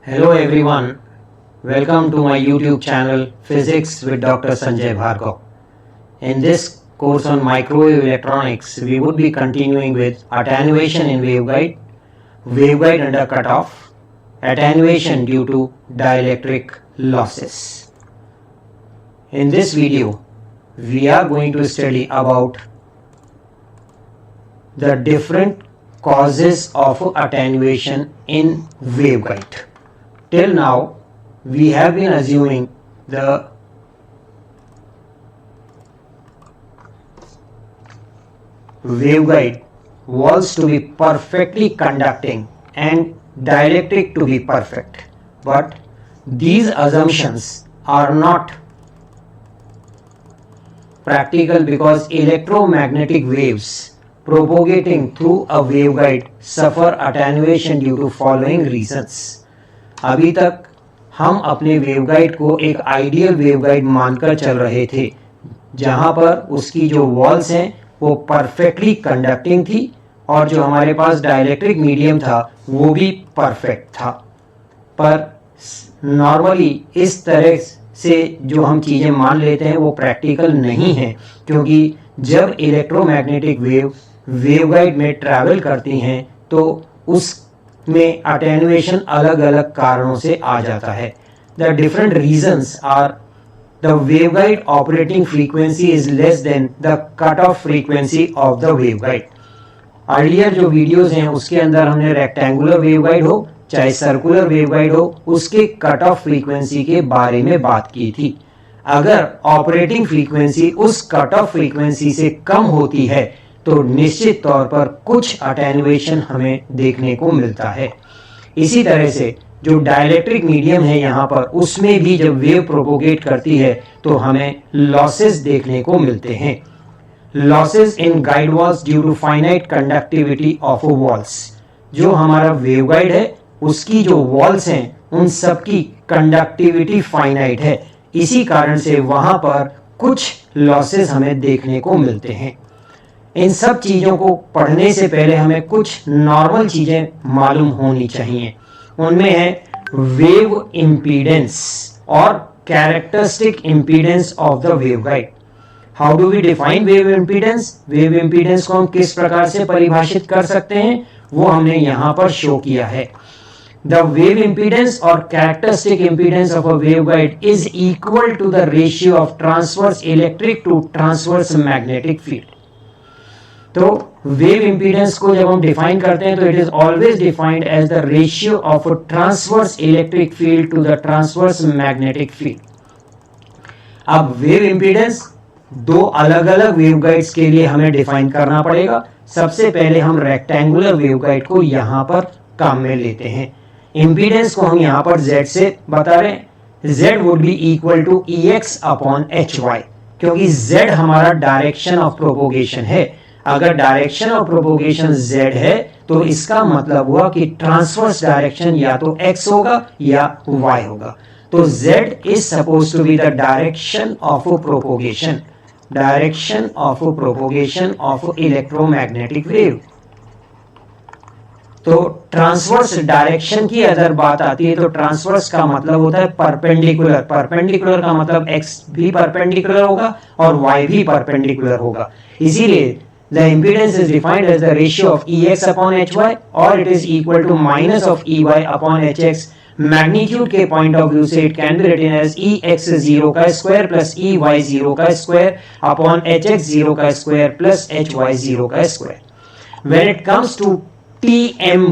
Hello everyone, welcome to my YouTube channel Physics with Dr. Sanjay Bhargav. In this course on microwave electronics, we would be continuing with attenuation in waveguide under cutoff, attenuation due to dielectric losses. In this video, we are going to study about the different causes of attenuation in waveguide. Till now, we have been assuming the waveguide walls to be perfectly conducting and dielectric to be perfect. But these assumptions are not practical because electromagnetic waves propagating through a waveguide suffer attenuation due to following reasons. अभी तक हम अपने waveguide को एक ideal waveguide मानकर चल रहे थे जहां पर उसकी जो वॉल्स हैं वो परफेक्टली कंडक्टिंग थी और जो हमारे पास डाइलेक्ट्रिक मीडियम था वो भी परफेक्ट था। पर नॉर्मली इस तरह से जो हम चीज़ें मान लेते हैं वो प्रैक्टिकल नहीं है, क्योंकि जब इलेक्ट्रोमैग्नेटिक वेवगाइड में ट्रैवल करती हैं तो उस में अटेन्युएशन अलग अलग कारणों से आ जाता है। The different reasons are the waveguide operating frequency is less than the cut off frequency of the waveguide. Earlier जो वीडियोस हैं उसके अंदर हमने रेक्टेंगुलर वेवगाइड हो चाहे सर्कुलर वेवगाइड हो उसके कट ऑफ फ्रीक्वेंसी के बारे में बात की थी। अगर ऑपरेटिंग फ्रीक्वेंसी उस कट ऑफ फ्रीक्वेंसी से कम होती है तो निश्चित तौर पर कुछ अटेन्युएशन हमें देखने को मिलता है। इसी तरह से जो डाइलेक्ट्रिक मीडियम है यहाँ पर उसमें भी जब वेव प्रोपोगेट करती है तो हमें लॉसेस देखने को मिलते हैं। Losses in guide walls due to finite conductivity of walls. जो हमारा वेवगाइड है उसकी जो वॉल्स हैं उन सब की कंडक्टिविटी फाइनाइट है, इसी कारण से वहां पर कुछ लॉसेस हमें देखने को मिलते हैं। इन सब चीज़ों को पढ़ने से पहले हमें कुछ नॉर्मल चीज़ें मालूम होनी चाहिए। उनमें है वेव इम्पीडेंस और characteristic impedance of the waveguide. How do we define wave impedance? Wave impedance को हम किस प्रकार से परिभाषित कर सकते हैं वो हमने यहाँ पर शो किया है। द वेव इम्पीडेंस और characteristic impedance of a waveguide is equal to the ratio of transverse electric to transverse magnetic field. तो वेव इम्पीडेंस को जब हम डिफाइन करते हैं तो it is always defined as the ratio of transverse electric field to the transverse magnetic field. अब wave impedance दो अलग अलग वेवगाइड्स के लिए हमें डिफाइन करना पड़ेगा। सबसे पहले हम रेक्टेंगुलर वेवगाइड को यहां पर काम में लेते हैं। इम्पीडेंस को हम यहां पर Z से बता रहे हैं। Z would be equal to EX upon HY, क्योंकि Z हमारा डायरेक्शन ऑफ प्रोपोगेशन है। अगर डायरेक्शन ऑफ प्रोपोगेशन Z है तो इसका मतलब हुआ कि ट्रांसवर्स डायरेक्शन या तो X होगा या Y होगा। तो Z is suppose to be the direction of propagation of electromagnetic wave. तो ट्रांसवर्स डायरेक्शन की अगर बात आती है तो ट्रांसवर्स का मतलब होता है परपेंडिकुलर। परपेंडिकुलर का मतलब X भी परपेंडिकुलर होगा और Y भी परपेंडिकुलर होगा। इसीलिए the impedance is defined as the ratio of EX upon HY or it is equal to minus of EY upon HX। Magnitude के पॉइंट ऑफ व्यू से it can be written as EX0 का square plus EY0 का square upon HX0 का square plus HY0 का square. When it comes to TM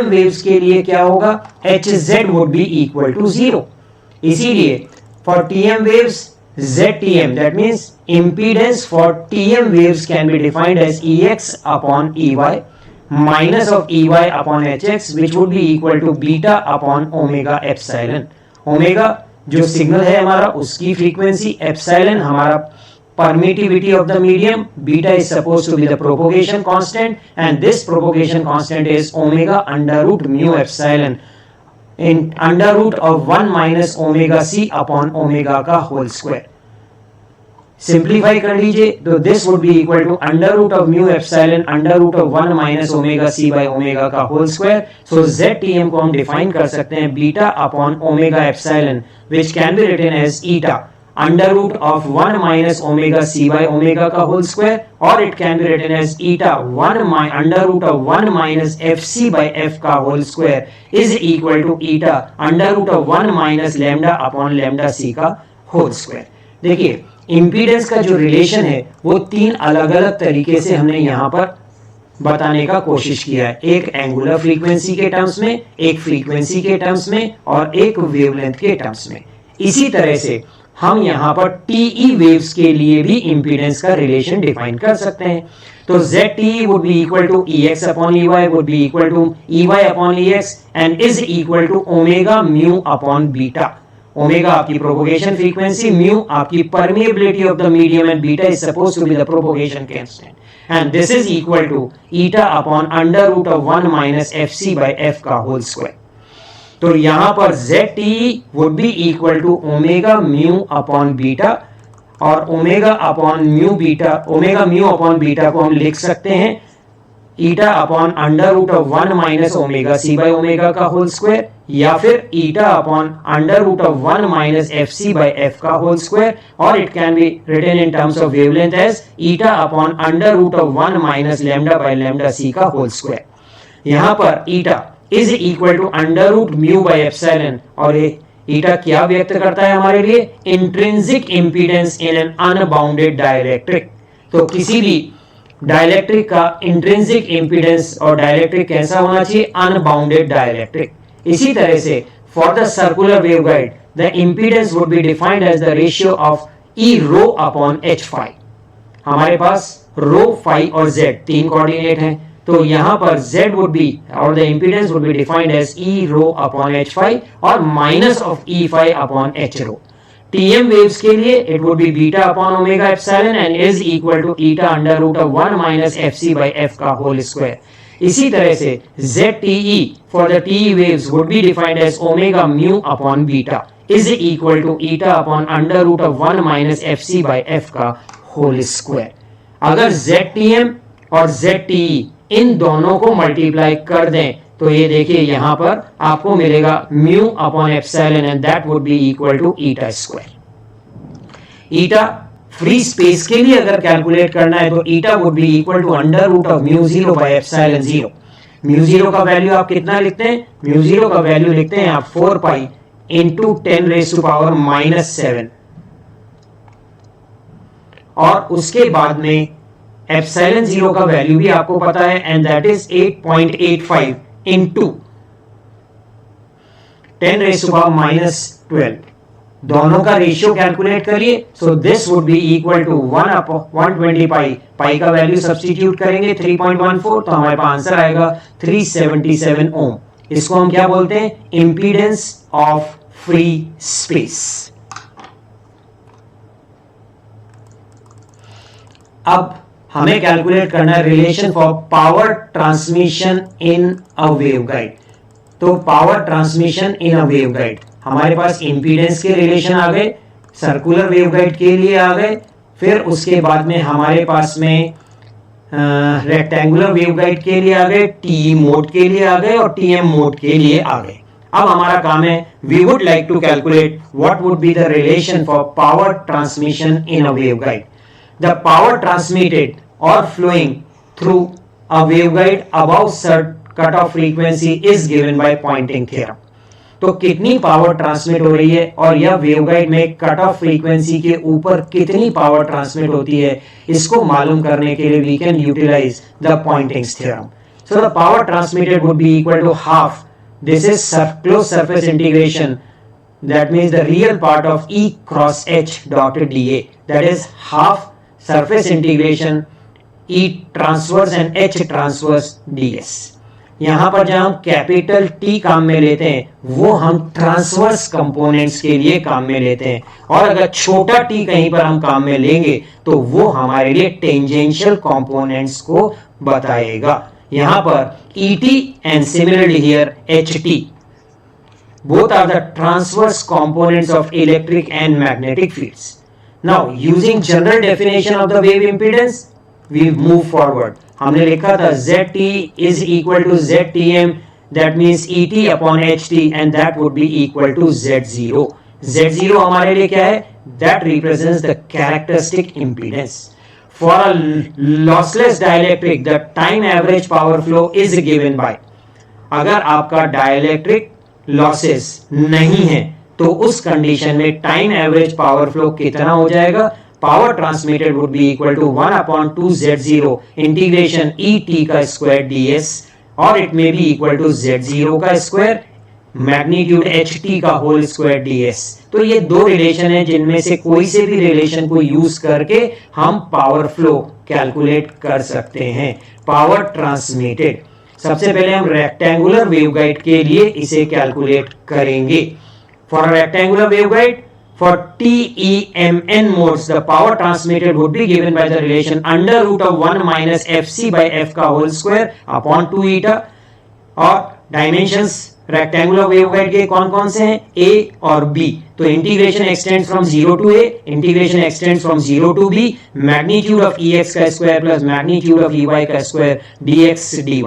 waves के लिए क्या होगा? HZ would be equal to 0। इसीलिए for TM waves ZTM, that means impedance for TM waves can be defined as EX upon EY minus of EY upon HX, which would be equal to beta upon omega epsilon। Omega जो signal है हमारा उसकी frequency, epsilon हमारा permittivity of the medium, beta is supposed to be the propagation constant and this propagation constant is omega under root mu epsilon in under root of 1 minus omega c upon omega का whole square। Simplify कर लीजिए तो this would be equal to under root of mu epsilon under root of 1 minus omega C by omega का whole square. So ZTM को हम define कर सकते हैं beta upon omega epsilon which can be written as eta under root of 1 minus omega C by omega का whole square, और it can be written as eta under root of 1 minus F C by F का whole square is equal to eta under root of 1 minus lambda upon lambda C का whole square. देखिए impedance का जो relation है वो तीन अलग अलग तरीके से हमने यहां पर बताने का कोशिश किया है, एक एंगुलर फ्रीक्वेंसी के टर्म्स में, एक फ्रीक्वेंसी के टर्म्स में, और एक वेवलेंथ के टर्म्स में। इसी तरह से हम यहां पर TE वेव्स के लिए भी इंपीडेंस का रिलेशन डिफाइन कर सकते हैं। तो ZTE would be equal to EX upon EY would be equal to EY upon EX and is equal to omega mu upon beta। Omega आपकी प्रोपोगेशन फ्रीक्वेंसी, म्यू आपकी permeability of the medium, and beta is supposed to be the propagation constant, and this is equal to eta upon under root of 1 minus F C by F का whole square. तो यहां पर ZTE would be equal to omega mu upon beta, और omega upon mu beta, omega mu upon beta को हम लिख सकते हैं eta upon under root of 1 minus omega C by omega का होल स्क्वायर, या फिर eta upon under root of 1 minus F C by F का होल स्क्वायर, और it can be written in terms of wavelength as eta upon under root of 1 minus lambda by lambda C का whole square. यहां पर eta is equal to under root mu by epsilon, और ये eta क्या व्यक्त करता है हमारे लिए, intrinsic impedance in an unbounded dielectric. तो किसी भी डाइलेक्ट्रिक का इंट्रिंसिक इंपीडेंस और डाइलेक्ट्रिक कैसा होना चाहिए, अनबाउंडेड डाइलेक्ट्रिक। इसी तरह से for the circular waveguide the impedance would be defined as the ratio of E rho upon H phi. हमारे पास रो, फाई और Z तीन कोऑर्डिनेट हैं, तो यहां पर Z वुड बी और the impedance would be defined as E rho upon H phi और minus of E phi upon H rho. TM waves के लिए it would be beta upon omega epsilon and is equal to eta under root of 1 minus fc by f का whole square। इसी तरह से ZTE for the TE waves would be defined as omega mu upon beta is equal to eta upon under root of 1 minus fc by f का whole square। अगर ZTM और ZTE इन दोनों को multiply कर दें तो ये देखिए यहां पर आपको मिलेगा mu upon epsilon and that would be equal to eta square. Eta free space के लिए अगर कैलकुलेट करना है तो eta would be equal to under root of mu zero by epsilon zero. Mu zero का वैल्यू आप कितना लिखते हैं, म्यू जीरो का वैल्यू लिखते हैं आप 4 pi into 10 raise to power minus 7, और उसके बाद में एप्सिलॉन जीरो का वैल्यू भी आपको पता है and that is 8.85 into 10 raise to power minus 12। दोनों का रेशियो कैलकुलेट करिए, so this would be equal to 120 pi, pi का वैल्यू सब्स्टिट्यूट करेंगे 3.14, तो हमारे पास आंसर आएगा 377 ओम। इसको हम क्या बोलते हैं, इंपीडेंस ऑफ फ्री स्पेस। अब हमें कैलकुलेट करना है relation for power transmission in a waveguide. तो power transmission in a waveguide, हमारे पास इंपीडेंस के रिलेशन आ गए, सर्कुलर वेवगाइड के लिए आ गए, फिर उसके बाद में हमारे पास में रेक्टेंगुलर वेवगाइड के लिए आ गए, टीई मोड के लिए आ गए और टीएम मोड के लिए आ गए। अब हमारा काम है, we would like to calculate what would be the relation for power transmission in a waveguide. The power transmitted or flowing through a waveguide above certain cutoff frequency is given by Poynting theorem। तो कितनी power transmit हो रही है और यह waveguide में cut off frequency के ऊपर कितनी पावर ट्रांसमिट होती है, इसको मालूम करने के लिए we can utilize the Poynting's theorem. So the power transmitted would be equal to half, this is close surface integration, that means the real part of E cross H dot dA, that is half surface integration E transverse and H transverse ds। यहां पर जहां हम capital T काम में लेते हैं वो हम ट्रांसवर्स कंपोनेंट्स के लिए काम में लेते हैं, और अगर छोटा t कहीं पर हम काम में लेंगे तो वो हमारे लिए टेंजेंशियल कंपोनेंट्स को बताएगा। यहां पर ET and similarly here HT both are the transverse components of electric and magnetic fields। Now using general definition of the wave impedance we move forward. हमने लिखा था ZT is equal to ZTM, that means ET upon HT and that would be equal to Z0. Z0 हमारे लिए क्या है? That represents the characteristic impedance. For a lossless dielectric, the time average power flow is given by. अगर आपका dielectric losses नहीं है तो उस कंडीशन में टाइम एवरेज पावर फ्लो कितना हो जाएगा? Power transmitted would be equal to 1/2 Z0 integration ET का स्क्वायर ds और it may be equal to Z0 का स्क्वायर मैग्नीट्यूड HT का होल स्क्वायर ds. तो ये दो रिलेशन है जिनमें से कोई से भी रिलेशन को यूज करके हम पावर फ्लो कैलकुलेट कर सकते हैं. पावर ट्रांसमिटेड, सबसे पहले हम रेक्टेंगुलर वेवगाइड के लिए इसे कैलकुलेट करेंगे. For rectangular waveguide for TEMN modes the power transmitted would be given by the relation under root of 1 minus FC by F का whole square upon 2 eta. और dimensions rectangular waveguide के कौन कौन से हैं? A और B. तो integration extends from 0 to A, integration extends from 0 to B, magnitude of EX का square plus magnitude of EY का square dx dy.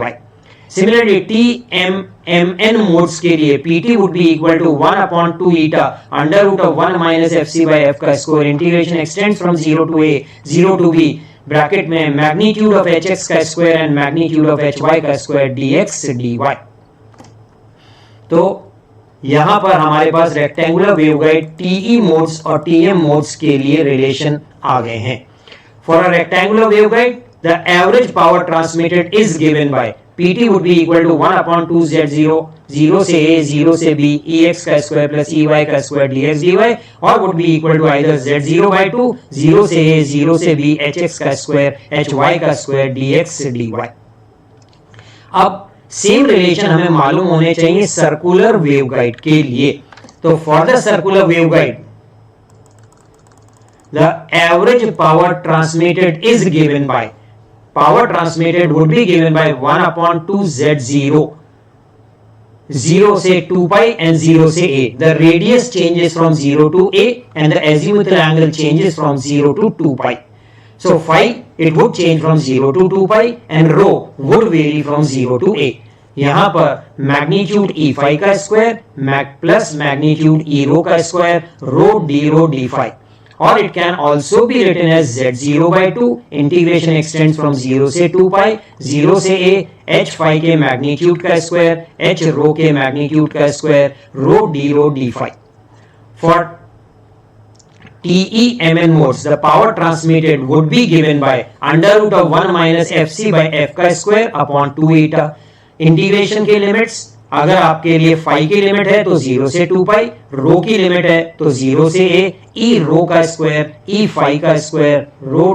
Similarly, TMMN modes के लिए PT would be equal to 1/2 eta under root of 1 minus FC by F का square, integration extends from 0 to A, 0 to B, bracket में magnitude of HX का square and magnitude of HY का square dx dy. तो यहां पर हमारे पास rectangular waveguide TE modes और TM modes के लिए रिलेशन आ गए हैं. For a rectangular waveguide the average power transmitted is given by PT would be equal to 1/2 Z0, 0 से A, 0 से B, EX का स्क्वायर प्लस EY का स्क्वायर dx dy और would be equal to either Z0/2, 0 से A, 0 से B, HX का square, HY का square dx dy. अब सेम रिलेशन हमें मालूम होने चाहिए सर्कुलर वेवगाइड के लिए. तो for the circular waveguide the average power transmitted is given by, power transmitted would be given by 1/2 Z0, 0 से 2 pi and 0 से A. The radius changes from 0 to A and the azimuthal angle changes from 0 to 2 pi. So phi it would change from 0 to 2 pi and rho would vary from 0 to A. यहां पर magnitude E phi का square plus magnitude E rho का square, rho d rho d phi. Or it can also be written as Z0/2, integration extends from 0 से 2 pi, 0 से A, H phi के magnitude का square, H rho के magnitude का square, rho d rho d phi. For TEMN modes, the power transmitted would be given by under root of 1 minus FC by F का square upon 2 eta. Integration के limits अगर आपके लिए phi की limit है तो 0 से 2 पाई, रो की लिमिट है तो 0 से A, ई रो का स्क्वायर, ई फाई का स्क्वायर, रो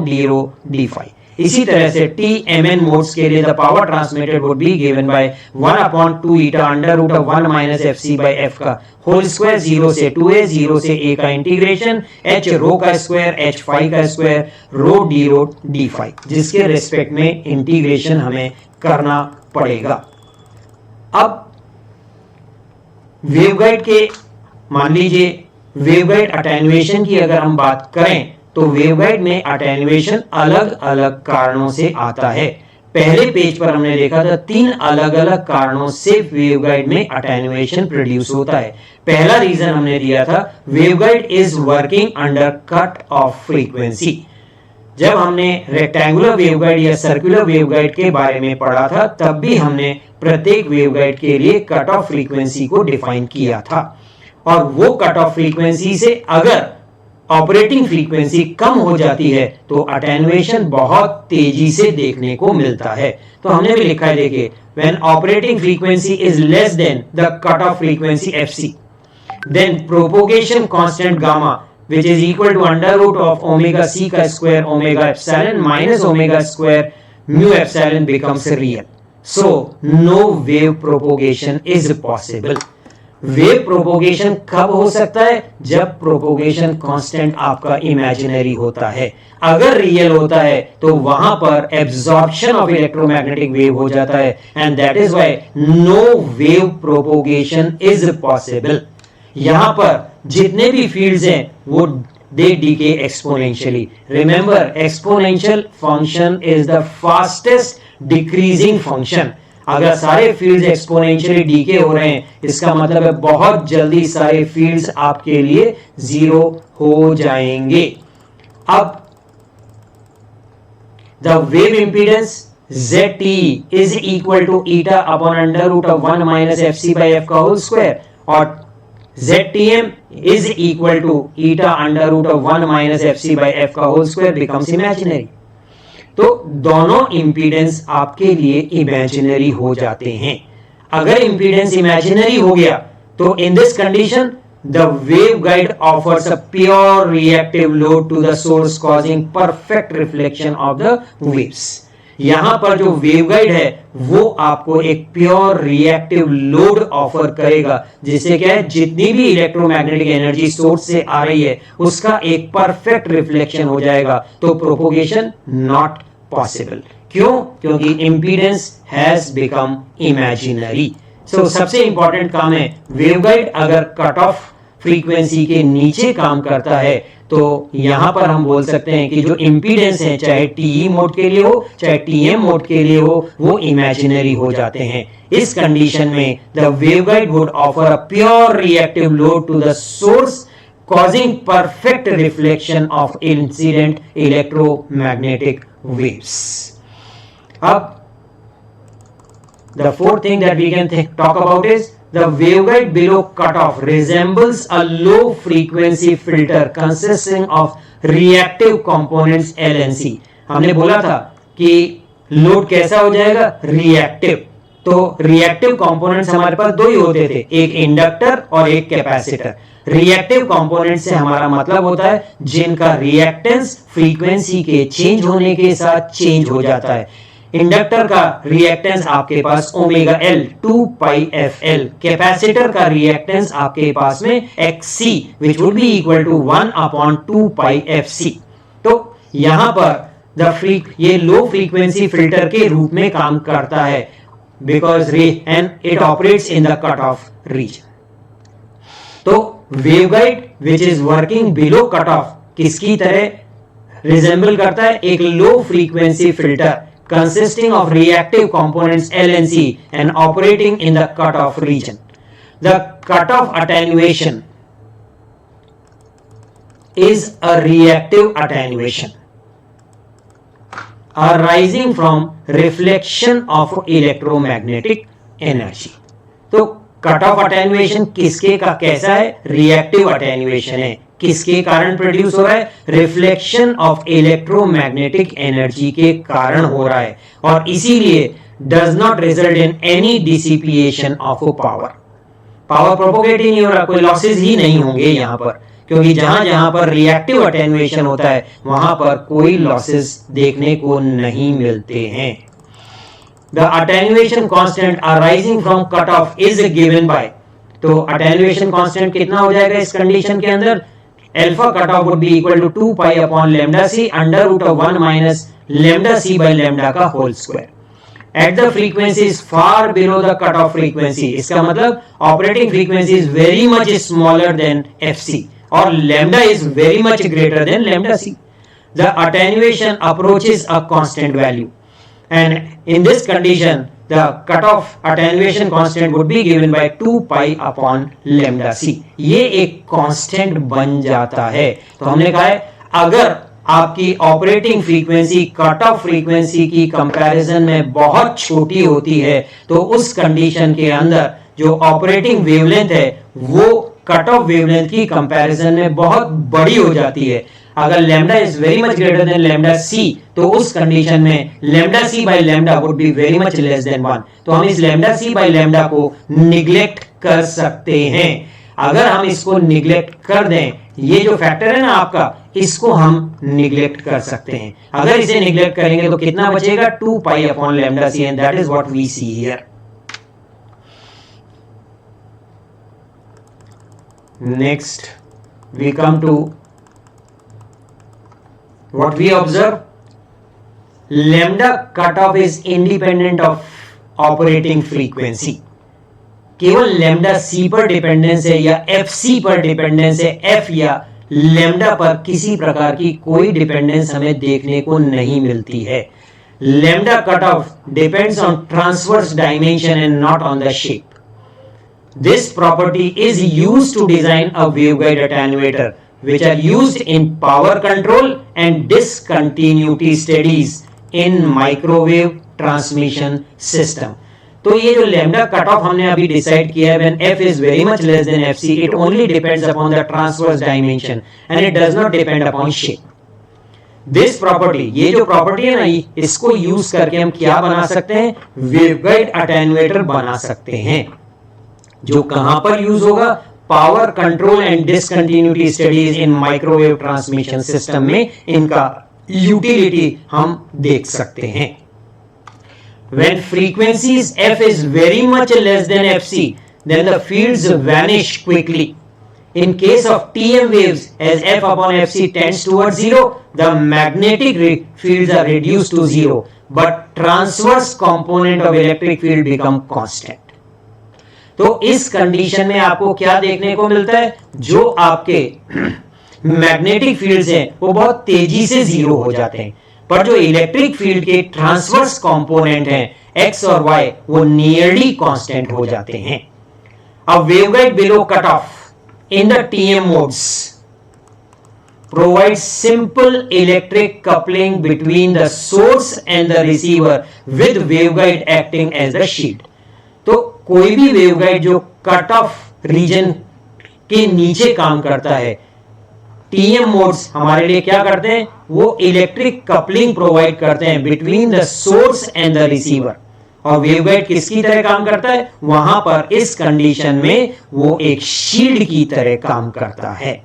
डी फाई. इसी तरह से TMN मोड्स के लिए the power transmitted would be given by 1/2 eta under root of 1 minus FC by F का होल स्क्वायर, 0 से 2A, 0 से A का इंटीग्रेशन, H रो का स्क्वायर, H फाई का स्क्वायर, रो डी फाई, जिसके रिस्पेक्ट में इंटीग्रेशन हमें करना पड़ेगा. अब वेवगाइड के मान लीजिए वेवगाइड अटेन्युएशन की अगर हम बात करें तो वेवगाइड में अटेन्युएशन अलग अलग कारणों से आता है. पहले पेज पर हमने देखा था 3 अलग अलग कारणों से वेवगाइड में अटेन्युएशन प्रोड्यूस होता है. पहला रीजन हमने दिया था waveguide is working under cut off frequency. जब हमने रेक्टेंगुलर वेवगाइड या सर्कुलर वेवगाइड के बारे में पढ़ा था तब भी हमने प्रत्येक वेवगाइड के लिए कट ऑफ फ्रीक्वेंसी को डिफाइन किया था और वो कट ऑफ फ्रीक्वेंसी से अगर ऑपरेटिंग फ्रीक्वेंसी कम हो जाती है तो अटेन्युएशन बहुत तेजी से देखने को मिलता है. तो हमने भी लिखा है, देखिए, when operating frequency is less than the cut off frequency FC, then propagation constant gamma which is equal to under root of omega c का square omega epsilon minus omega square mu epsilon becomes real. So no wave propagation is possible. Wave propagation कब हो सकता है? जब propagation constant आपका imaginary होता है. अगर रियल होता है तो वहां पर एब्जॉर्प्शन ऑफ इलेक्ट्रोमैग्नेटिक वेव हो जाता है and that is why no wave propagation is possible. यहां पर जितने भी फील्ड्स हैं वो they decay exponentially. Remember, exponential function is the fastest decreasing function. अगर सारे फील्ड्स एक्सपोनेंशियली डीके हो रहे हैं, इसका मतलब है बहुत जल्दी सारे फील्ड्स आपके लिए जीरो हो जाएंगे. अब the wave impedance ZT is equal to eta upon under root of 1 minus fc by f का whole square, और ZTM is equal to eta under root of 1 minus fc by f का whole square becomes imaginary. तो दोनों impedance आपके लिए imaginary हो जाते हैं. अगर इंपीडेंस इमेजिनरी हो गया तो in this condition the waveguide offers a pure reactive load to the source causing perfect reflection of the waves. यहां पर जो वेवगाइड है वो आपको एक प्योर रिएक्टिव लोड ऑफर करेगा, जिससे क्या है, जितनी भी इलेक्ट्रोमैग्नेटिक एनर्जी सोर्स से आ रही है उसका एक परफेक्ट रिफ्लेक्शन हो जाएगा. तो प्रोपोगेशन नॉट पॉसिबल. क्यों? क्योंकि इंपीडेंस हैज बिकम इमेजिनरी. सो सबसे इंपॉर्टेंट काम है, वेवगाइड अगर कट ऑफ फ्रीक्वेंसी के नीचे काम करता है तो यहां पर हम बोल सकते हैं कि जो इंपीडेंस है, चाहे टीई मोड के लिए हो चाहे टीएम मोड के लिए हो, वो इमेजिनरी हो जाते हैं. इस कंडीशन में the waveguide would offer a pure reactive load to the source causing perfect reflection of incident electromagnetic waves. अब the fourth thing that we can talk about is the waveguide below cutoff resembles a low frequency filter consisting of reactive components L and C. हमने बोला था कि load कैसा हो जाएगा, reactive. तो reactive components हमारे पास दो ही होते थे, एक इंडक्टर और एक कैपेसिटर. रिएक्टिव कंपोनेंट से हमारा मतलब होता है जिनका रिएक्टेंस फ्रीक्वेंसी के चेंज होने के साथ चेंज हो जाता है. इंडक्टर का रिएक्टेंस आपके पास omega L 2 pi F L, capacitor का रिएक्टेंस आपके पास में XC which would be equal to 1 upon 2 pi FC. तो यहां पर ये लो फ्रीक्वेंसी फिल्टर के रूप में काम करता है because and it operates in the cutoff region. तो waveguide which is working below cutoff किसकी तरह रिजेंबल करता है, एक low frequency filter consisting of reactive components L and C and operating in the cutoff region. The cutoff attenuation is a reactive attenuation arising from reflection of electromagnetic energy. तो cut off attenuation किसके का कैसा है, reactive attenuation है. किसके कारण produce हो रहा है, रिफ्लेक्शन ऑफ इलेक्ट्रोमैग्नेटिक एनर्जी के कारण हो रहा है, और इसीलिए does not result in any dissipation of power. Power propagate ही नहीं हो रहा, कोई लॉसेस ही नहीं होंगे यहां पर, क्योंकि जहां जहां पर रिएक्टिव अटेन्युएशन होता है वहां पर कोई लॉसेस देखने को नहीं मिलते हैं. The attenuation constant arising from cutoff is given by, तो attenuation constant कितना हो जाएगा इस कंडीशन के अंदर, alpha cutoff would be equal to 2 pi upon lambda c under root of 1 minus lambda c by lambda का whole square. At the frequency is far below the cutoff frequency, इसका मतलब operating frequency is very much smaller than fc और lambda is very much greater than lambda c. The attenuation approaches a constant value. And in this condition, the cutoff attenuation constant would be given by 2 pi upon lambda c. ये एक constant बन जाता है. तो हमने कहा है अगर आपकी operating frequency cut off frequency की कंपैरिजन में बहुत छोटी होती है तो उस कंडीशन के अंदर जो ऑपरेटिंग वेवलेंथ है वो कट ऑफ वेवलेंथ की कंपैरिजन में बहुत बड़ी हो जाती है. अगर lambda is very much greater than lambda C तो उस कंडीशन में lambda C by lambda would be very much less than 1. तो हम इस लैम्डा सी बाय लैम्डा को निग्लेक्ट कर सकते हैं. अगर हम इसको निग्लेक्ट कर दें, ये जो फैक्टर है ना आपका, इसको हम निग्लेक्ट कर सकते हैं. अगर इसे निग्लेक्ट करेंगे तो कितना बचेगा, 2 pi upon lambda C, and that is what we see here. Next we come to what we observe. Lambda cutoff is independent of operating frequency. केवल लैम्डा सी पर डिपेंडेंस है या एफ सी पर डिपेंडेंस है, एफ या lambda पर किसी प्रकार की कोई डिपेंडेंस हमें देखने को नहीं मिलती है। Lambda cut off depends on transverse dimension and not on the shape. This property is used to design a waveguide attenuator which are used in power control and discontinuity studies in microwave transmission system. तो ये जो lambda cutoff हमने अभी decide किया है, when f is very much less than fc, it only depends upon the transverse dimension and it does not depend upon shape. This property, ये जो property है ना, इसको यूज करके हम क्या बना सकते हैं, वेवगाइड अटेन्यूएटर बना सकते हैं, जो कहां पर यूज होगा, power control and discontinuity studies in microwave transmission system में इनका यूटिलिटी हम देख सकते हैं। When frequencies f is very much less than fc, then the fields vanish quickly. In case of TM waves, as f upon fc tends towards 0, the magnetic fields are reduced to 0, but transverse component of electric field become constant. तो इस condition में आपको क्या देखने को मिलता है, जो आपके मैग्नेटिक फील्ड्स हैं वो बहुत तेजी से जीरो हो जाते हैं, पर जो इलेक्ट्रिक फील्ड के ट्रांसवर्स कंपोनेंट हैं x और y वो नियरली कांस्टेंट हो जाते हैं। A waveguide below cut off in the TM modes provides simple electric coupling between the source and the receiver with waveguide acting as the shield. तो कोई भी waveguide जो कट ऑफ रीजन के नीचे काम करता है, टीएम मोड्स हमारे लिए क्या करते हैं, वो इलेक्ट्रिक कपलिंग प्रोवाइड करते हैं between the source and the receiver. और वेवगाइड किसकी तरह काम करता है, वहां पर इस कंडीशन में वो एक शील्ड की तरह काम करता है।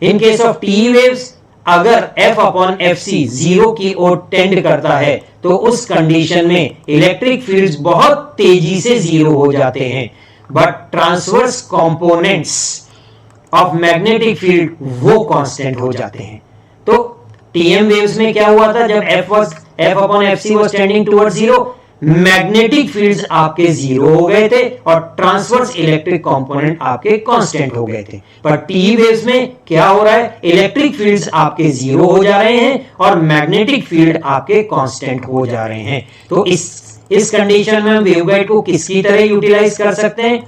In case of T waves, अगर f अपॉन fc 0 की ओर टेंड करता है तो उस कंडीशन में इलेक्ट्रिक फील्ड्स बहुत तेजी से 0 हो जाते हैं, but transverse components of magnetic field वो कांस्टेंट हो जाते हैं। तो टीएम वेव्स में क्या हुआ था, जब f upon fc was tending towards 0, magnetic fields आपके 0 हो गए थे और ट्रांसवर्स इलेक्ट्रिक कंपोनेंट आपके कांस्टेंट हो गए थे। पर टी वेव्स में क्या हो रहा है, इलेक्ट्रिक फील्ड्स आपके 0 हो जा रहे हैं और मैग्नेटिक फील्ड आपके कांस्टेंट हो जा रहे हैं। तो इस कंडीशन में हम वेवगाइड को किसकी तरह यूटिलाइज कर सकते हैं,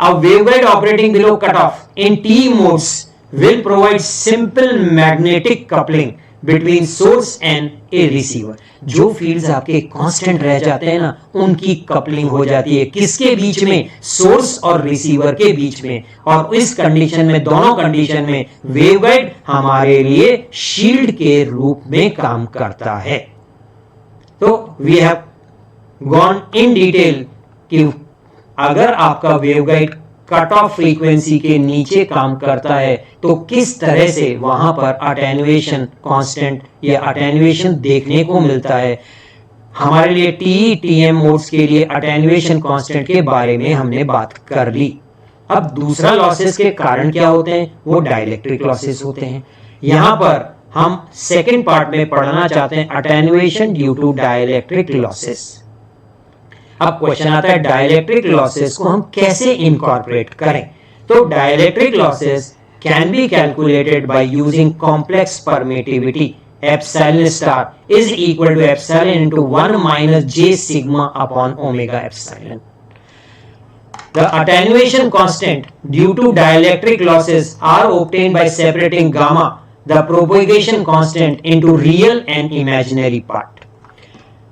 a waveguide operating below cut off in T modes will provide simple magnetic coupling between source and a receiver. जो फील्ड्स आपके कांस्टेंट रह जाते हैं ना, उनकी कपलिंग हो जाती है किसके बीच में, सोर्स और रिसीवर के बीच में। और इस कंडीशन में, दोनों कंडीशन में वेवगाइड हमारे लिए शील्ड के रूप में काम करता है। तो we have gone in detail कि अगर आपका वेवगाइड कट ऑफ फ्रीक्वेंसी के नीचे काम करता है तो किस तरह से वहां पर अटेन्युएशन कांस्टेंट या अटेन्युएशन देखने को मिलता है। हमारे लिए टीएम मोड्स के लिए अटेन्युएशन कांस्टेंट के बारे में हमने बात कर ली। अब दूसरा लॉसेस के कारण क्या होते हैं, वो डाइलेक्ट्रिक लॉसेस होते हैं। यहां पर हम सेकेंड पार्ट में पढ़ना चाहते हैं attenuation due to dielectric losses. अब क्वेश्चन आता है डाइलेक्ट्रिक लॉसेस को हम कैसे इनकॉर्पोरेट करें। तो dielectric losses can be calculated by using complex permittivity. Epsilon star is equal to epsilon into 1 minus J sigma upon omega epsilon. The attenuation constant due to dielectric losses are obtained by separating gamma, the propagation constant, into real and imaginary part.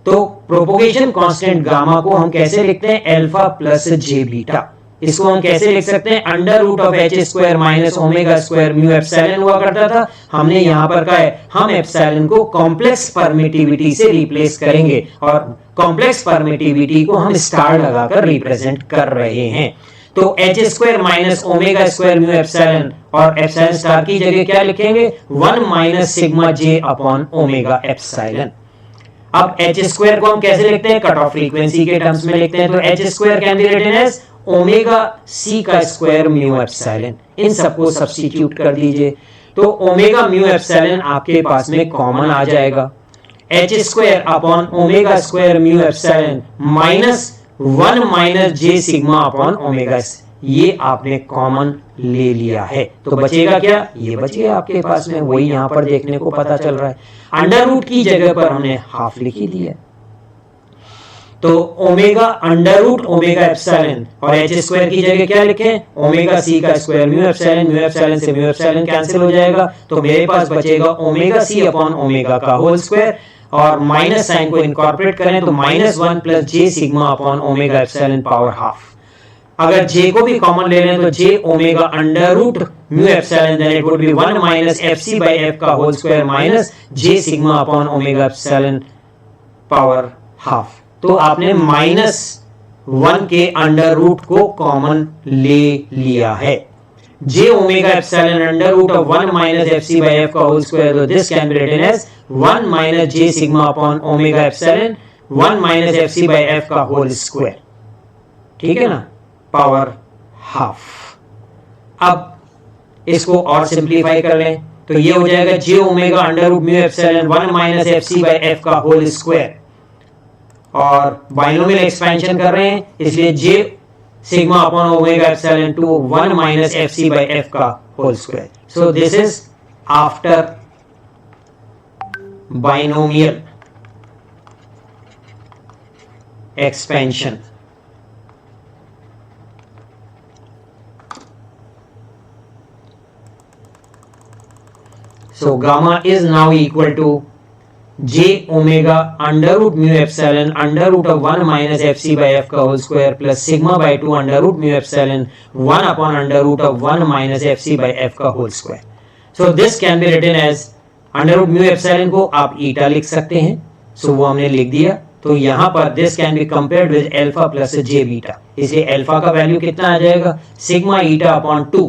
तो propagation constant gamma को हम कैसे लिखते हैं, alpha plus जे beta. इसको हम कैसे लिख सकते हैं, under root of H square minus omega square mu epsilon हुआ करता था। हमने यहां पर कहा है हम एप्सिलॉन को कॉम्प्लेक्स परमिटिविटी से रिप्लेस करेंगे और कॉम्प्लेक्स परमिटिविटी को हम स्टार लगाकर रिप्रेजेंट कर रहे हैं। तो H square minus omega square mu epsilon और एप्सिलॉन स्टार की जगह क्या लिखेंगे, 1 minus sigma J upon omega epsilon. अब एच स्क्वायर को हम कैसे लिखते हैं, कट ऑफ फ्रीक्वेंसी के टर्म्स में लिखते हैं। तो H square can be written as omega C का स्क्वायर म्यू एप्सिलॉन। इन सबको सब्स्टिट्यूट कर दीजिए तो ओमेगा म्यू एप्सिलॉन आपके पास में कॉमन आ जाएगा। H square upon omega square mu epsilon minus 1 minus J sigma upon omega ये आपने कॉमन ले लिया है, तो बचेगा क्या, ये बच गया आपके पास में, वही यहां पर देखने को पता चल रहा है। अंडर रूट की जगह पर हमने हाफ लिखी दी है, तो omega under root omega epsilon, और एच स्क्वायर की जगह क्या लिखें, ओमेगा सी का स्क्वायर म्यू एप्सिलॉन से म्यू एप्सिलॉन कैंसिल हो जाएगा, तो मेरे पास बचेगा ओमेगा सी अपॉन ओमेगा का होल स्क्वायर, और माइनस साइन को इनकॉर्पोरेट करें तो -1 plus J sigma upon omega epsilon power half. अगर जे को भी कॉमन ले लें तो J omega under root mu epsilon, then it would be 1 minus F C by F का whole square minus J sigma upon omega epsilon power half. तो आपने -1 के अंडर रूट को कॉमन ले लिया है। J omega epsilon under root of 1 minus F C by F का whole square, तो this can be written as 1 minus J sigma upon omega epsilon 1 minus F C by F का whole square, ठीक है ना, power half. अब इसको और simplify कर लें तो ये हो जाएगा J omega under root mu epsilon 1 minus F C by F का होल स्क्वायर, और बाइनोमियल एक्सपेंशन कर रहे हैं इसलिए J sigma upon omega epsilon to 1 minus F C by F का whole square. So this is after binomial expansion. So gamma is now equal to j omega under root mu epsilon under root of 1 minus fc by f का whole square plus sigma by 2 under root mu epsilon 1 upon under root of 1 minus fc by f का whole square. So this can be written as under root mu epsilon को आप eta लिख सकते हैं, so वो हमने लिख दिया। तो यहाँ पर this can be compared with alpha plus j beta, इसलिए alpha का वैल्यू कितना आ जाएगा, sigma eta upon 2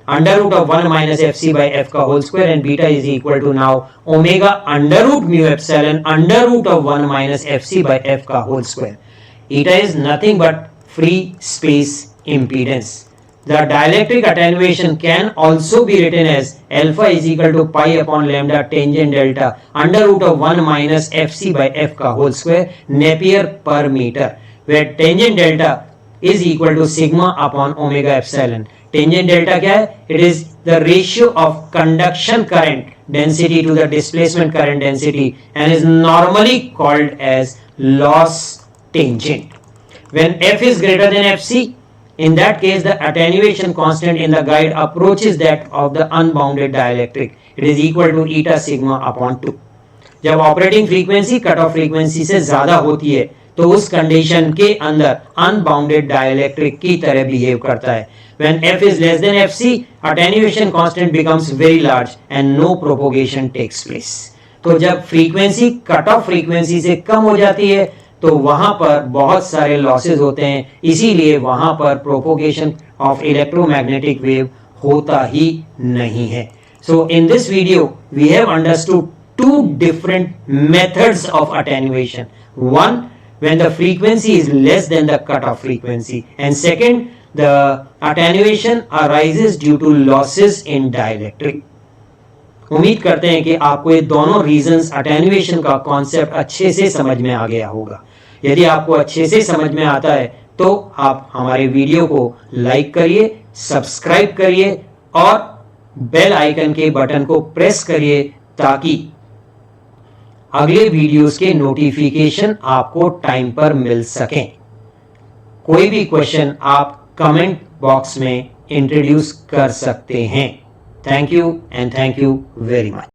under root of 1 minus fc by f का whole square, and beta is equal to now omega under root mu epsilon under root of 1 minus fc by f का whole square. Eta is nothing but free space impedance. The dielectric attenuation can also be written as alpha is equal to pi upon lambda tangent delta under root of 1 minus fc by f का whole square Napier per meter, where tangent delta is equal to sigma upon omega epsilon. Tangent delta क्या है? It is the ratio of conduction current density to the displacement current density and is normally called as loss tangent. When f is greater than fc, in that case the attenuation constant in the guide approaches that of the unbounded dielectric. It is equal to eta sigma upon 2. जब operating frequency cut off frequency से ज्यादा होती है तो उस condition के अंदर unbounded dielectric की तरह बिहेव करता है। When f is less than fc, attenuation constant becomes very large and no propagation takes place. तो जब फ्रीक्वेंसी कट ऑफ फ्रीक्वेंसी से कम हो जाती है तो वहां पर बहुत सारे लॉसेस होते हैं, इसीलिए वहां पर प्रोपोगेशन ऑफ इलेक्ट्रोमैग्नेटिक वेव होता ही नहीं है। So in this video we have understood two different methods of attenuation. One, when the frequency is less than the cutoff frequency, and second, the attenuation arises due to losses in dielectric. उम्मीद करते हैं कि आपको ये दोनों reasons attenuation का concept अच्छे से समझ में आ गया होगा। यदि आपको अच्छे से समझ में आता है तो आप हमारे वीडियो को लाइक करिए, सब्सक्राइब करिए और बेल आइकन के बटन को प्रेस करिए ताकि अगले वीडियोस के नोटिफिकेशन आपको टाइम पर मिल सकें। कोई भी क्वेश्चन आप कमेंट बॉक्स में इंट्रोड्यूस कर सकते हैं। Thank you and thank you very much.